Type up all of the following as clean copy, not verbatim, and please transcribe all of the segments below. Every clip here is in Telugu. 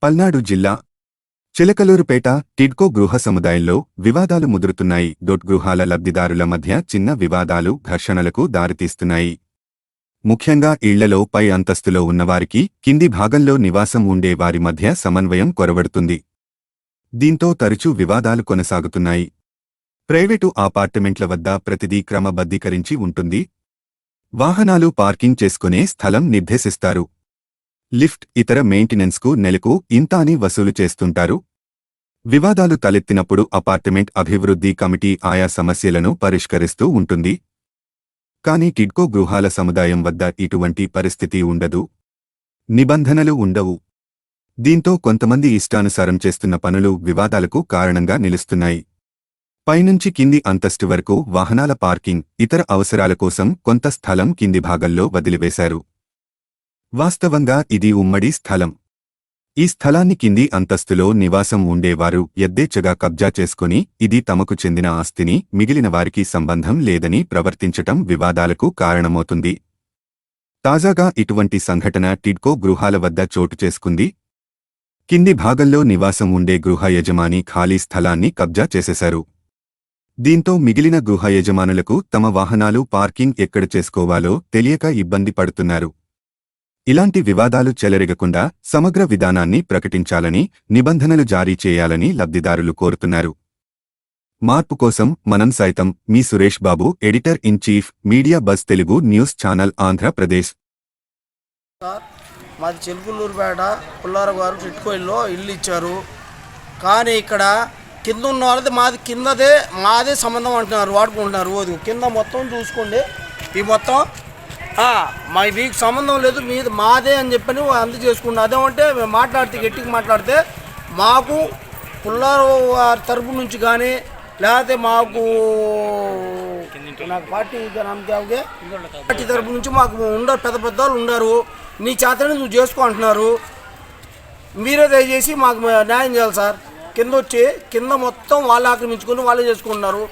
పల్నాడు జిల్లా చిలకలూరుపేట టిడ్కో గృహ సముదాయంలో వివాదాలు ముదురుతున్నాయి. గృహాల లబ్ధిదారుల మధ్య చిన్న వివాదాలు ఘర్షణలకు దారితీస్తున్నాయి. ముఖ్యంగా ఇళ్లలో పై అంతస్తులో ఉన్నవారికి కింది భాగంలో నివాసం ఉండే వారి మధ్య సమన్వయం కొరవడుతుంది. దీంతో తరచూ వివాదాలు కొనసాగుతున్నాయి. ప్రైవేటు అపార్ట్మెంట్ల వద్ద ప్రతిదీ క్రమబద్ధీకరించి ఉంటుంది. వాహనాలు పార్కింగ్ చేసుకునే స్థలం నిర్దేశిస్తారు. లిఫ్ట్, ఇతర మెయింటెనెన్స్కు నెలకు ఇంత అని వసూలు చేస్తుంటారు. వివాదాలు తలెత్తినప్పుడు అపార్ట్మెంట్ అభివృద్ధి కమిటీ ఆయా సమస్యలను పరిష్కరిస్తూ ఉంటుంది. కానీ టిడ్కో గృహాల సముదాయం వద్ద ఇటువంటి పరిస్థితి ఉండదు. నిబంధనలు ఉండవు. దీంతో కొంతమంది ఇష్టానుసారం చేస్తున్న పనులు వివాదాలకు కారణంగా నిలుస్తున్నాయి. పైనుంచి కింది అంతస్తు వరకు వాహనాల పార్కింగ్, ఇతర అవసరాల కోసం కొంత స్థలం కింది భాగంలో వదిలివేశారు. వాస్తవంగా ఇది ఉమ్మడి స్థలం. ఈ స్థలాన్ని కింది అంతస్తులో నివాసం ఉండేవారు యథేచ్ఛగా కబ్జా చేసుకుని ఇది తమకు చెందిన ఆస్తిని మిగిలిన వారికి సంబంధం లేదని ప్రవర్తించటం వివాదాలకు కారణమవుతుంది. తాజాగా ఇటువంటి సంఘటన టిడ్కో గృహాల వద్ద చోటు చేసుకుంది. కింది భాగంలో నివాసం ఉండే గృహ యజమాని ఖాళీ స్థలాన్ని కబ్జా చేసేశారు. దీంతో మిగిలిన గృహ యజమానులకు తమ వాహనాలు పార్కింగ్ ఎక్కడ చేసుకోవాలో తెలియక ఇబ్బంది పడుతున్నారు. ఇలాంటి వివాదాలు చెలరేగకుండా సమగ్ర విధానాన్ని ప్రకటించాలని, నిబంధనలు జారీ చేయాలని లబ్ధిదారులు కోరుతున్నారు. మార్పు కోసం మనం సైతం మీ Suresh Babu, editor in chief, media buzz Telugu news channel, Andhra Pradesh. మాది చిలకలూరుపేట పుల్లారావు గారు టిడ్కోలో ఇల్లు ఇచ్చారు. కానీ ఇక్కడ కింద ఉన్న వాళ్ళది మాదే సంబంధం అంటున్నారు, వాడుకుంటున్నారు. అది కింద మొత్తం చూసుకోండి, ఈ మొత్తం మీకు సంబంధం లేదు, మీది మాదే అని చెప్పని అందు చేసుకుంటాం. అదేమంటే మేము మాట్లాడితే గట్టిగా మాట్లాడితే మాకు పుల్లారావు గారి తరపు నుంచి కానీ లేకపోతే నాకు పార్టీ తరపు నుంచి మాకు ఉండరు, పెద్ద పెద్దవాళ్ళు ఉండరు. నీ చేతనే నువ్వు చేసుకో అంటున్నారు. మీరే దయచేసి మాకు న్యాయం చేయాలి సార్. కింద మొత్తం వాళ్ళు ఆక్రమించుకొని వాళ్ళే చేసుకుంటున్నారు.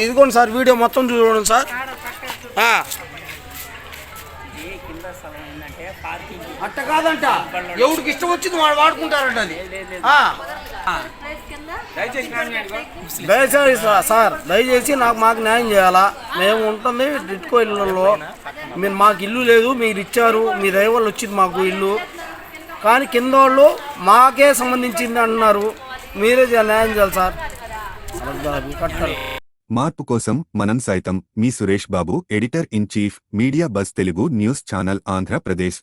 ఇదిగోండి సార్, వీడియో మొత్తం చూడండి సార్. అట్ట కాదంట, ఎవరికి ఇష్టం వచ్చింది వాడు వాడుకుంటారంట. అది దయచేసి సార్, దయచేసి మాకు న్యాయం చేయాలా. మేము ఉంటుంది టిడ్కో ఇళ్ళలో. మాకు ఇల్లు లేదు, మీరు ఇచ్చారు, మీ దయ వల్ల వచ్చింది మాకు ఇల్లు. కానీ కింద వాళ్ళు మాకే సంబంధించింది అంటున్నారు. మీరే న్యాయం చేయాలి సార్. మార్పు కోసం మనం సైతం మీ Suresh Babu, editor in chief, media buzz Telugu news channel, Andhra Pradesh.